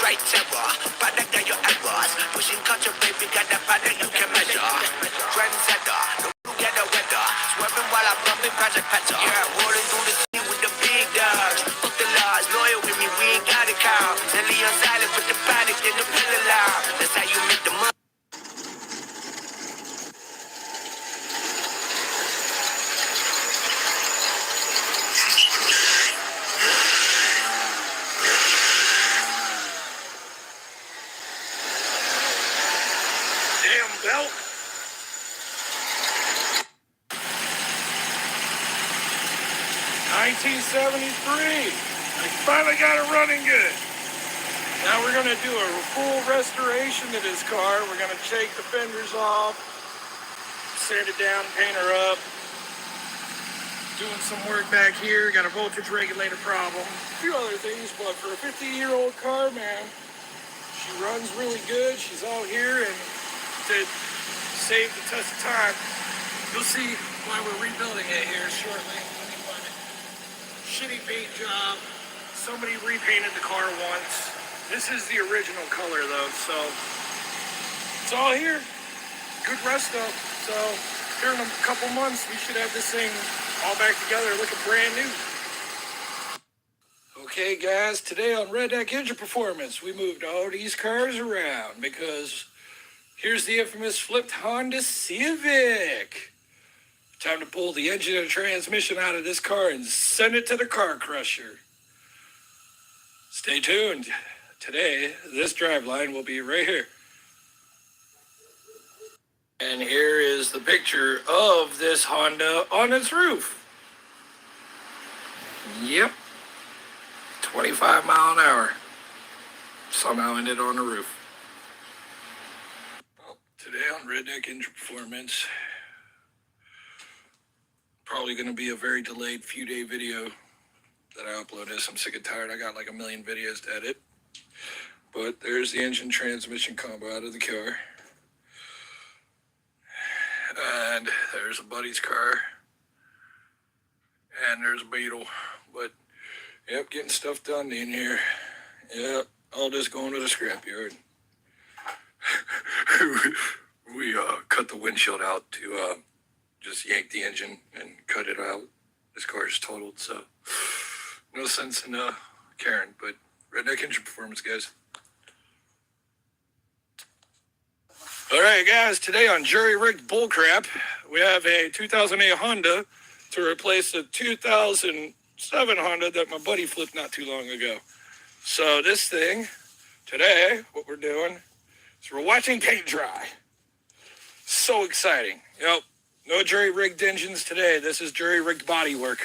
right terror. Product of your errors. Pushing culture, baby, got that product you can measure. Trendsetter, no get the weather. Swerving while I'm bumping Project Petter. Yeah, rolling through the city with the big dogs. Fuck the laws, loyal with me, we ain't got a cow. Nelly on silent with the product in the pillar loud. That's how you make the money. Belt. 1973. I finally got it running good. Now we're going to do a full restoration to this car. We're going to take the fenders off, sand it down, paint her up. Doing some work back here. Got a voltage regulator problem. A few other things, but for a 50-year-old car, man, she runs really good. She's all here, and to save the test of time, you'll see why we're rebuilding it here shortly. Let me find it. Shitty paint job. Somebody repainted the car once. This is the original color though, so it's all here. Good rest up. So here in a couple months, we should have this thing all back together, looking brand new. Okay guys, today on Redneck Engine Performance, we moved all these cars around because here's the infamous flipped Honda Civic. Time to pull the engine and transmission out of this car and send it to the car crusher. Stay tuned. Today, this driveline will be right here. And here is the picture of this Honda on its roof. Yep. 25 mile an hour. Somehow ended on the roof. Well, today on Redneck Engine Performance, probably going to be a very delayed few day video that I upload this. I'm sick and tired. I got like a million videos to edit. But there's the engine transmission combo out of the car. And there's a buddy's car. And there's a Beetle. But, yep, getting stuff done in here. Yep, all this going to the scrapyard. We cut the windshield out to just yank the engine and cut it out. This car is totaled, so no sense in caring. But Redneck Engine Performance, guys. All right, guys, today on Jury-Rigged Bullcrap, we have a 2008 Honda to replace a 2007 Honda that my buddy flipped not too long ago. So this thing, today, what we're doing is we're watching paint dry. So exciting. Yep, no jury-rigged engines today. This is jury-rigged bodywork.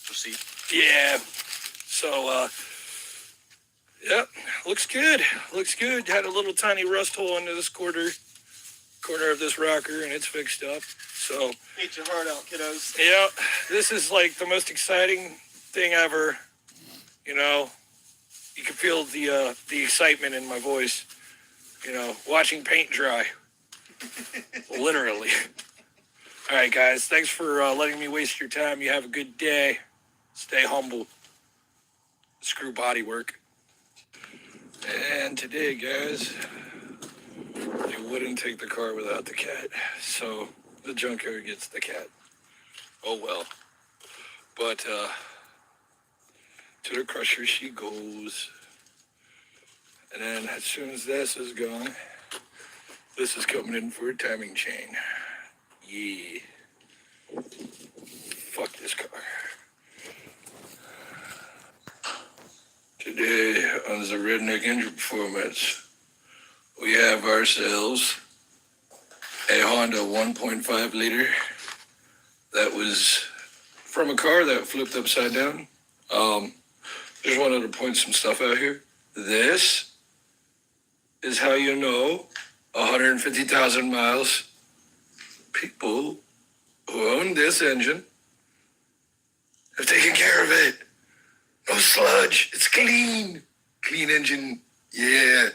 Proceed. Yeah. So, yep, looks good. Looks good. Had a little tiny rust hole into this corner of this rocker, and it's fixed up. So, Eat your heart out, kiddos. yeah, this is like the most exciting thing ever. You know, you can feel the excitement in my voice. You know, watching paint dry. Literally. All right, guys, thanks for letting me waste your time. You have a good day. Stay humble. Screw bodywork. And today, guys, you wouldn't take the car without the cat. So the junkyard gets the cat. Oh, well. But to the crusher she goes. And then as soon as this is gone, this is coming in for a timing chain. Yeah. Fuck this car. Today on the Redneck Engine Performance, we have ourselves a Honda 1.5 liter that was from a car that flipped upside down. Just wanted to point some stuff out here. This is how you know 150,000 miles. People who own this engine have taken care of it. No sludge. It's clean. Clean engine. Yeah.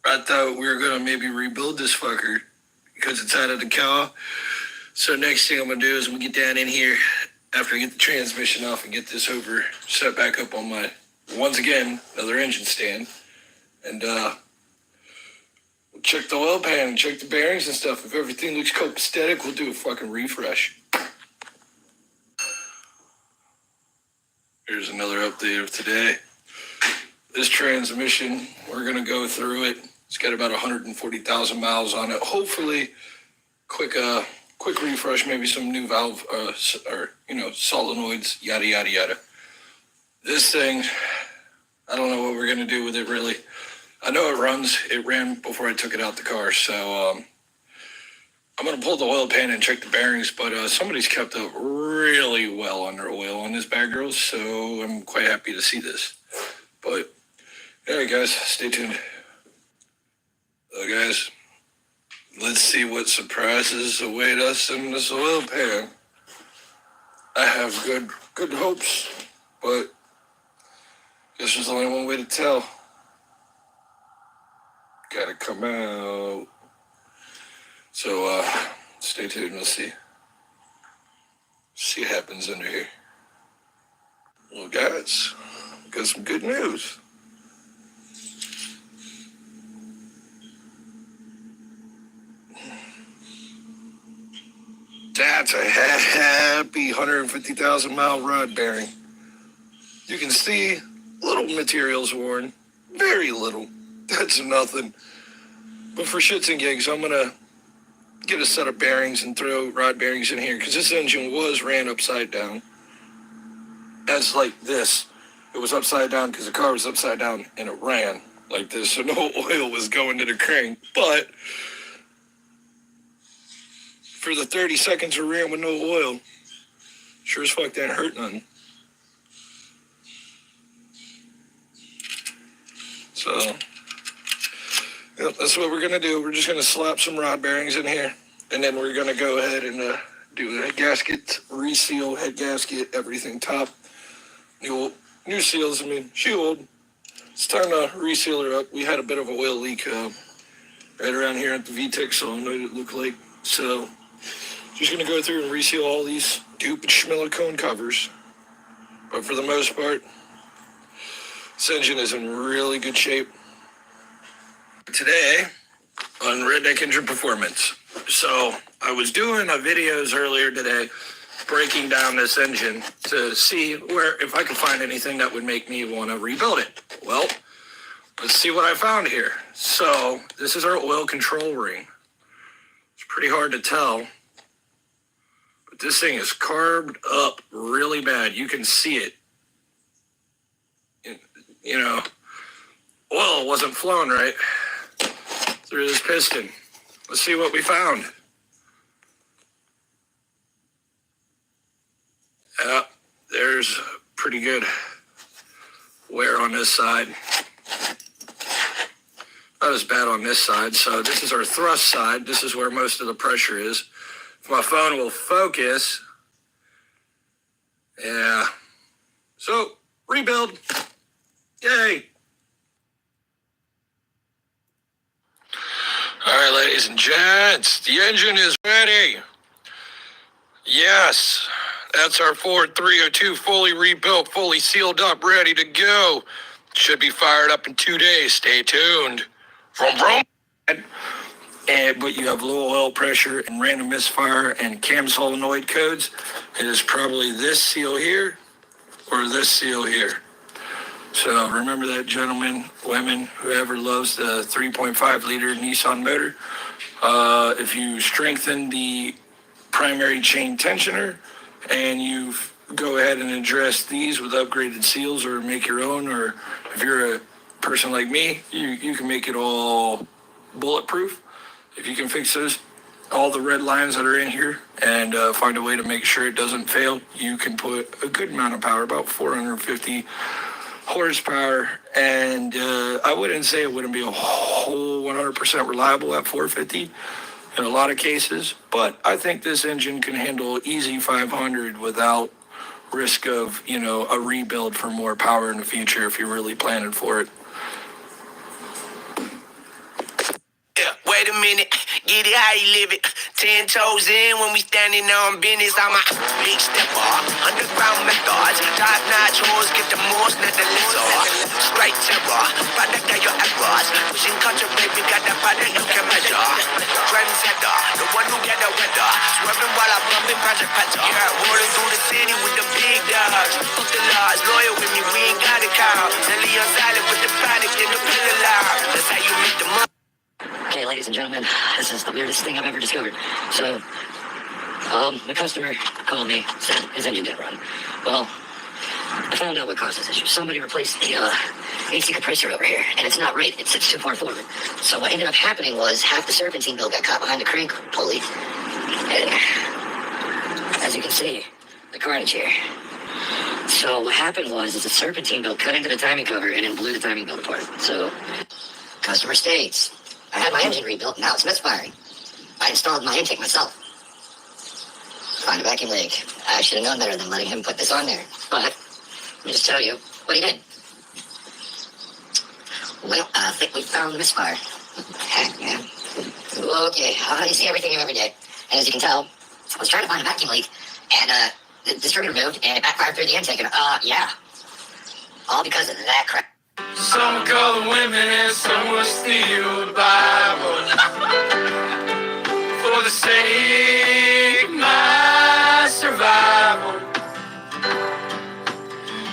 I thought we were going to maybe rebuild this fucker because it's out of the car. So next thing I'm going to do is I'm going to get down in here after I get the transmission off and get this over, set back up on my once again, another engine stand. And we'll check the oil pan and check the bearings and stuff. If everything looks copacetic, we'll do a fucking refresh. Here's another update of today. This transmission, we're going to go through it. It's got about 140,000 miles on it. Hopefully, quick refresh, maybe some new valve, solenoids, yada, yada, yada. This thing, I don't know what we're going to do with it, really. I know it runs. It ran before I took it out the car, so I'm going to pull the oil pan and check the bearings, but somebody's kept up really well on their oil on this bad girls, so I'm quite happy to see this. But, all right, guys, stay tuned. So, guys, let's see what surprises await us in this oil pan. I have good hopes, but guess there's only one way to tell. Gotta come out. So, stay tuned. We'll see what happens under here. Well, guys, got some good news. That's a happy 150,000 mile rod bearing. You can see little materials worn, very little. That's nothing. But for shits and gigs, I'm gonna get a set of bearings and throw rod bearings in here because this engine ran upside down. As like this. It was upside down because the car was upside down and it ran like this, so no oil was going to the crank. But for the 30 seconds it ran with no oil, sure as fuck didn't hurt none. So, yep, that's what we're going to do. We're just going to slap some rod bearings in here, and then we're going to go ahead and do the head gasket, reseal, head gasket, everything top. New seals, she old. It's time to reseal her up. We had a bit of an oil leak right around here at the VTEC solenoid, it looked like. So, just going to go through and reseal all these dupe and schmillicone covers. But for the most part, this engine is in really good shape. Today, on Redneck Engine Performance. So, I was doing videos earlier today, breaking down this engine to see if I could find anything that would make me want to rebuild it. Well, let's see what I found here. So, this is our oil control ring. It's pretty hard to tell, but this thing is carbed up really bad. You can see it. Oil wasn't flowing right through this piston. Let's see what we found. Yeah, there's pretty good wear on this side. Not as bad on this side. So this is our thrust side. This is where most of the pressure is. If my phone will focus. Yeah. So, rebuild. Yay. All right, ladies and gents, the engine is ready. Yes, that's our Ford 302 fully rebuilt, fully sealed up, ready to go. Should be fired up in 2 days. Stay tuned. Vroom, vroom. But you have low oil pressure and random misfire and cam solenoid codes. It is probably this seal here or this seal here. So remember that, gentlemen, women, whoever loves the 3.5 liter Nissan motor. If you strengthen the primary chain tensioner and you go ahead and address these with upgraded seals or make your own, or if you're a person like me, you can make it all bulletproof. If you can fix all the red lines that are in here and find a way to make sure it doesn't fail, you can put a good amount of power, about 450 horsepower, and I wouldn't say it wouldn't be a whole 100% reliable at 450 in a lot of cases, but I think this engine can handle easy 500 without risk of, a rebuild for more power in the future if you're really planning for it. Yeah, wait a minute. get it how you live it. 10 toes in when we standing on business. I'm a big stepper, underground methods. Top notch hoes get the most, not the lesser. Straight terror, product of your errors. Pushing culture, baby, got that product you can measure. Trendsetter, the one who get the weather. Swerving while I'm bumping Project Petter. Yeah, rolling through the city with the big dogs. Fuck the laws, loyal with me, we ain't got a cow. Silly on silent with the product in the pillar loud. That's how you make the money. Okay, ladies and gentlemen, this is the weirdest thing I've ever discovered. So, the customer called me, said his engine didn't run. Well, I found out what caused this issue. Somebody replaced the AC compressor over here, and it's not right. It sits too far forward. So what ended up happening was half the Serpentine bill got caught behind the crank pulley. And as you can see, the carnage here. So what happened was the Serpentine bill cut into the timing cover and then blew the timing belt apart. So, customer states, I had my engine rebuilt, now it's misfiring. I installed my intake myself. Find a vacuum leak. I should have known better than letting him put this on there. But, let me just tell you what he did. Well, I think we found the misfire. Yeah. Okay, you see everything here every day. And as you can tell, I was trying to find a vacuum leak, and the distributor moved, and it backfired through the intake, and yeah. All because of that crap. Some call the women and some will steal the Bible. For the sake of my survival.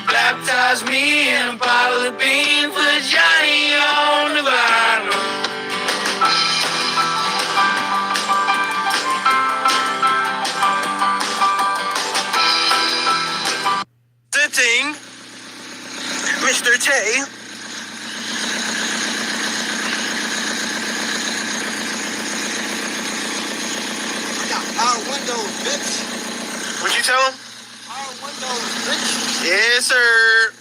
Baptize me in a bottle of bean for Johnny on the vinyl. Sitting, Mr. J. Our windows, bitch. What you tell him? Our windows, bitch. Yes, sir.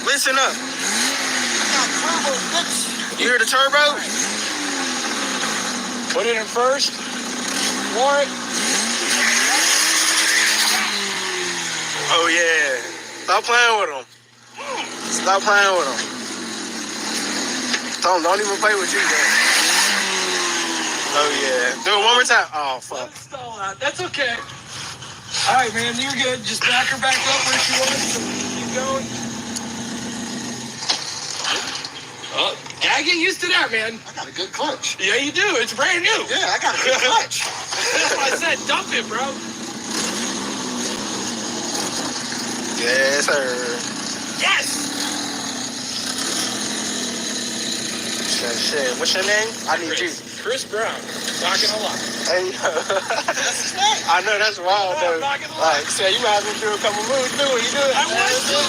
Listen up. I got turbo, bitch. You hear the turbo? Put it in first. Warrant. Oh, yeah. Stop playing with him. Stop playing with him. Tell him, don't even play with you, man. Oh, yeah. Do it one more time. Oh, fuck. Let it stall out. That's okay. All right, man, you're good. Just back her back up where she was. Keep going. Oh, gotta get used to that, man. I got a good clutch. Yeah, you do. It's brand new. Yeah, I got a good clutch. That's why I said dump it, bro. Yes, sir. Yes. Shit. What's your name? I need you. Chris Brown. Knocking a lot. Hey, That's his name. I know that's wild, Yeah, though. knocking a lot. Like, say, you might as well do a couple moves, too, when you do it. I was too.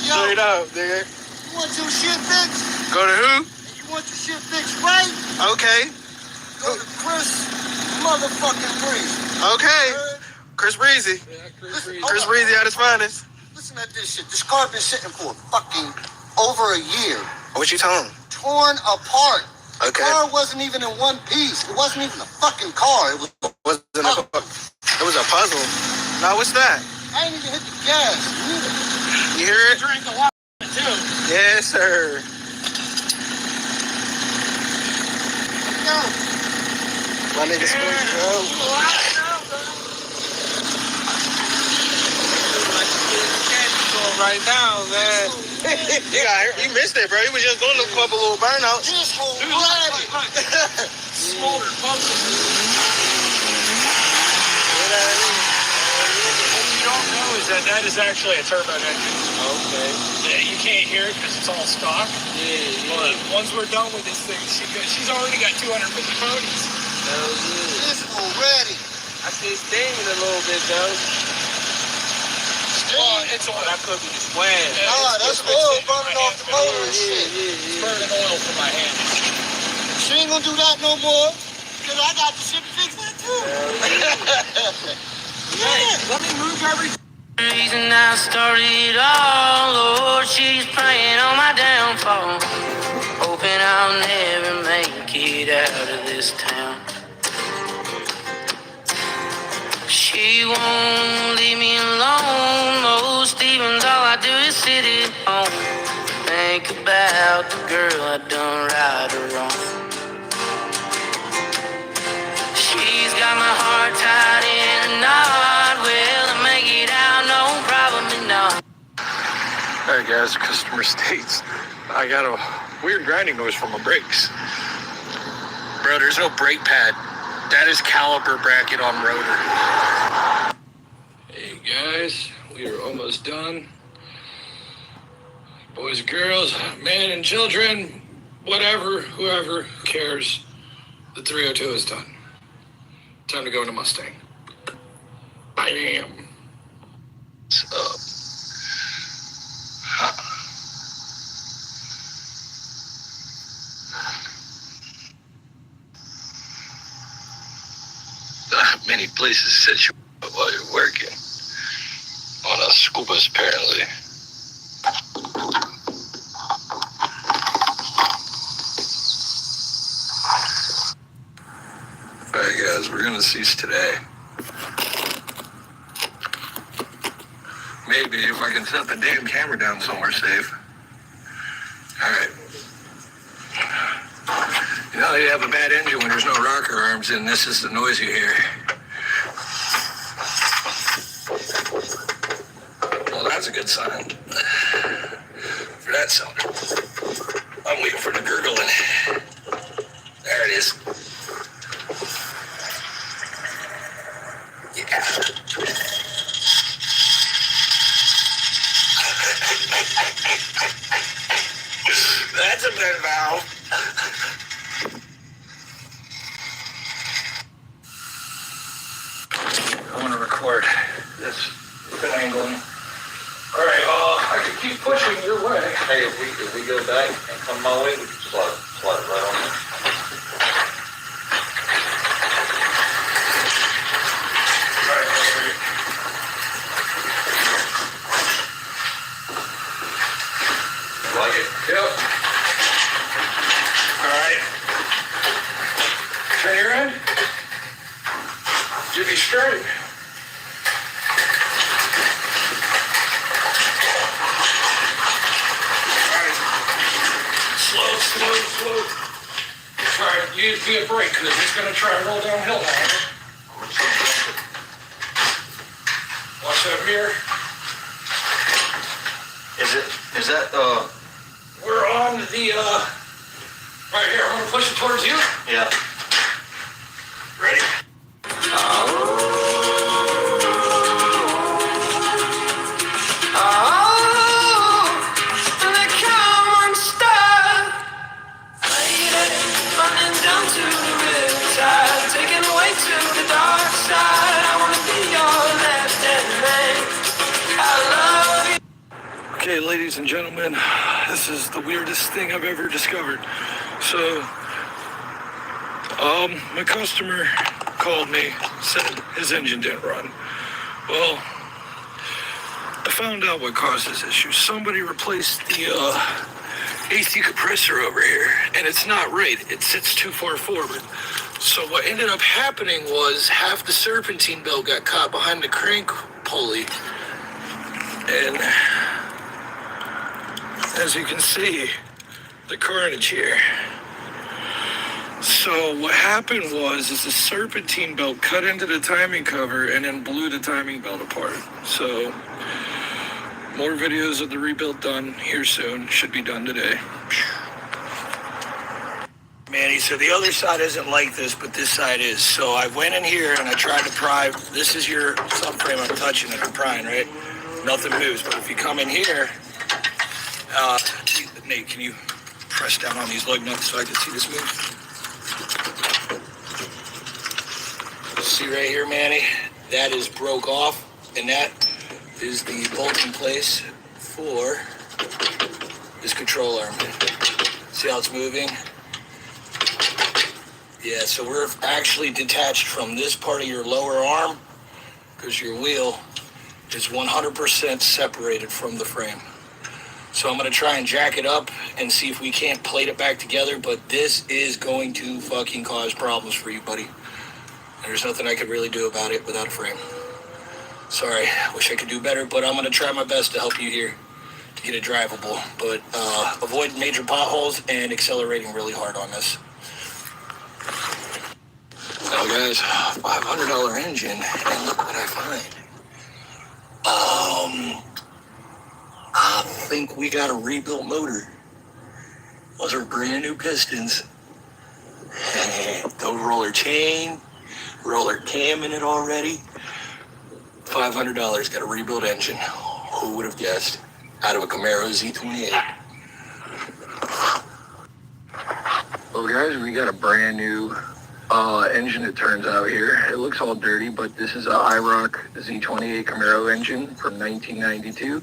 Yo, Straight up, nigga. you want your shit fixed? Go to who? And you want your shit fixed right? Okay. Go to Chris motherfucking Breeze. Okay. Chris Breezy. Yeah, Listen, Chris Breezy at his finest. Listen at this shit. This car been sitting for fucking over a year. What you telling him? Torn apart. The Okay. car wasn't even in one piece. It wasn't even a fucking car. It was. It was a puzzle. Now, what's that? I ain't even hit the gas. Neither. You hear it? Drink a lot too. Yes, sir. Yo, My nigga Squeak. Right now, man. You missed it, bro. He was just doing a couple little burnouts. this whole Dude, body. Smolder pumps. What you don't know is that is actually a turbo engine. Okay. Yeah, you can't hear it because it's all stock. But once we're done with this thing, she's already got 250 ponies. This already. I see it stinging a little bit, though. Well, it's oil. That could be swag. Nah, that's oil burning off the motor and shit. It's burning oil from my hand. She ain't gonna do that no more. Cause I got the shit fixed that too. Yeah. Let me move everything. Reason I started all, Lord, she's praying on my downfall. Hoping I'll never make it out of this town. She won't leave me alone. Most evenings all I do is sit at home. think about the girl I done right or wrong. She's got my heart tied in a knot. Will I make it out? No, probably not. Alright guys, customer states I got a weird grinding noise from my brakes. Bro, there's no brake pad. That is caliper bracket on rotor. Hey guys, we are almost done. Boys and girls, men and children, whatever, whoever, who cares. The 302 is done. Time to go into Mustang. Bam. What's up? Many places set you up while you're working. On a school bus, apparently. Alright guys, we're gonna cease today. Maybe if I can set the damn camera down somewhere safe. Alright. You know you have a bad engine when there's no rocker arms in. This is the noise you hear. Well, that's a good sign. For that cylinder. I'm waiting for the gurgling. There it is. Yeah. That's a bad valve. I want to record this angling. All right, I can keep pushing your way. Hey, if we go back and come my way, we can slide it right on there. Right. Like it? Yep. All right. Turn your end. Give me straight. Slow. All right, use me a brake because it's going to try and roll downhill now. Watch that mirror. Is that We're on the, right here. I'm going to push it towards you. yeah. Ready? Okay, ladies and gentlemen, this is the weirdest thing I've ever discovered. So, my customer called me, said his engine didn't run. Well, I found out what caused this issue. Somebody replaced the AC compressor over here, and it's not right. It sits too far forward. So what ended up happening was half the serpentine belt got caught behind the crank pulley, and as you can see, the carnage here. So what happened was the serpentine belt cut into the timing cover and then blew the timing belt apart. So more videos of the rebuild done here soon. Should be done today. Manny, so the other side isn't like this, but this side is. So I went in here and I tried to pry. This is your subframe I'm touching and I'm prying, right? Nothing moves, but if you come in here, Nate, can you press down on these lug nuts so I can see this move? See right here, Manny? That is broke off, and that is the bolt in place for this control arm. See how it's moving? Yeah, so we're actually detached from this part of your lower arm because your wheel is 100% separated from the frame. So I'm going to try and jack it up and see if we can't plate it back together, but this is going to fucking cause problems for you, buddy. And there's nothing I could really do about it without a frame. Sorry, wish I could do better, but I'm going to try my best to help you here to get it drivable, but avoid major potholes and accelerating really hard on this. Now guys, $500 engine, and look what I find. I think we got a rebuilt motor. Those are brand new pistons. No roller chain, roller cam in it already. $500 got a rebuilt engine. Who would have guessed? Out of a Camaro Z28. Well guys, we got a brand new engine, it turns out here. It looks all dirty, but this is a IROC Z28 Camaro engine from 1992.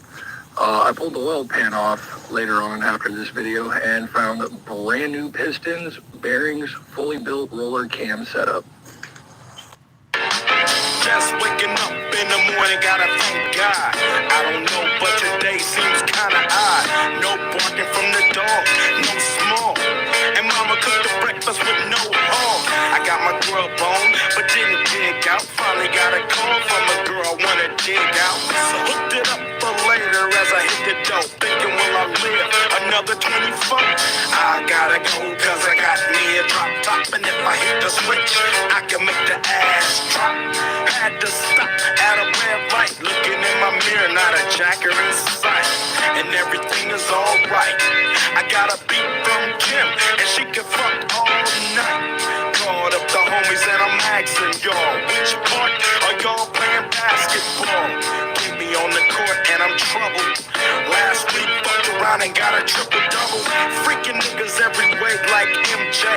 I pulled the oil pan off later on after this video and found brand new pistons, bearings, fully built roller cam setup. Just waking up in the morning, gotta thank God. I don't know, but today seems kinda odd. No barking from the dog, no small. And mama cooked the breakfast with no hog. I got my grub on, but didn't dig out. Finally got a call from a girl I wanna dig out. So hooked it up for later as I hit the dope. Thinking, will I live another 24? I gotta go, cause I got me a drop top. And if I hit the switch, I can make the ass drop. Had to stop at a red light, looking in my mirror, not a jacker in sight, and everything is alright. I got a beat from Kim, and she can fuck all night. Called up the homies and I'm asking y'all, which part are y'all playing basketball? Get me on the court and I'm troubled. Last week fucked around and got a triple-double. Freaking niggas every way like MJ.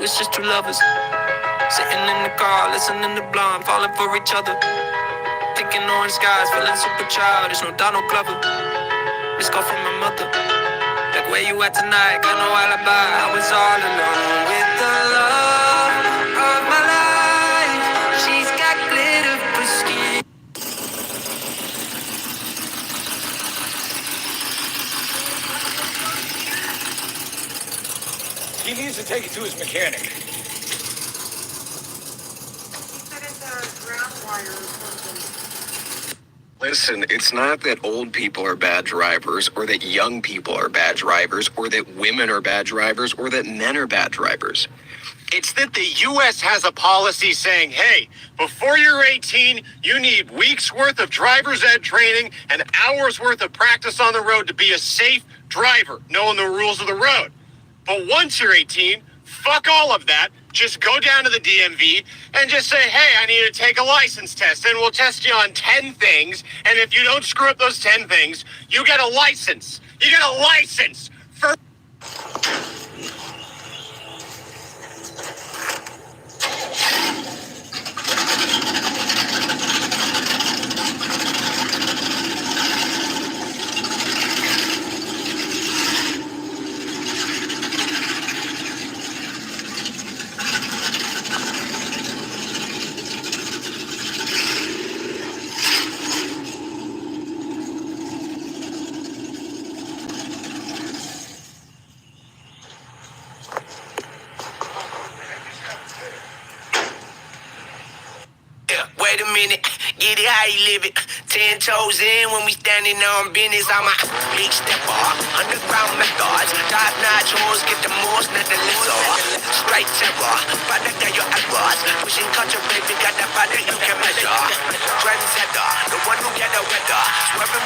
It's just two lovers sitting in the car, listening to Blonde, falling for each other. Thinking orange skies, feeling super childish, no Donald Glover. This call from my mother, like where you at tonight? Got no alibi. I was all alone with the love of my life. She's got glitter for skin. He needs to take it to his mechanic. Listen, it's not that old people are bad drivers, or that young people are bad drivers, or that women are bad drivers, or that men are bad drivers. It's that the U.S. has a policy saying, hey, before you're 18, you need weeks worth of driver's ed training and hours worth of practice on the road to be a safe driver, knowing the rules of the road. But once you're 18, fuck all of that. Just go down to the DMV and just say, hey, I need to take a license test, and we'll test you on 10 things. And if you don't screw up those 10 things, you get a license. You get a license for... Wait a minute, get it how you live it. 10 toes in when we standing on business. I'm a big stepper, underground methods. Top notch hoes, get the most, not the lesser. Straight terror, product of your errors. Pushing culture, baby, got that product you can measure. Trendsetter, the one who get the weather. Swerving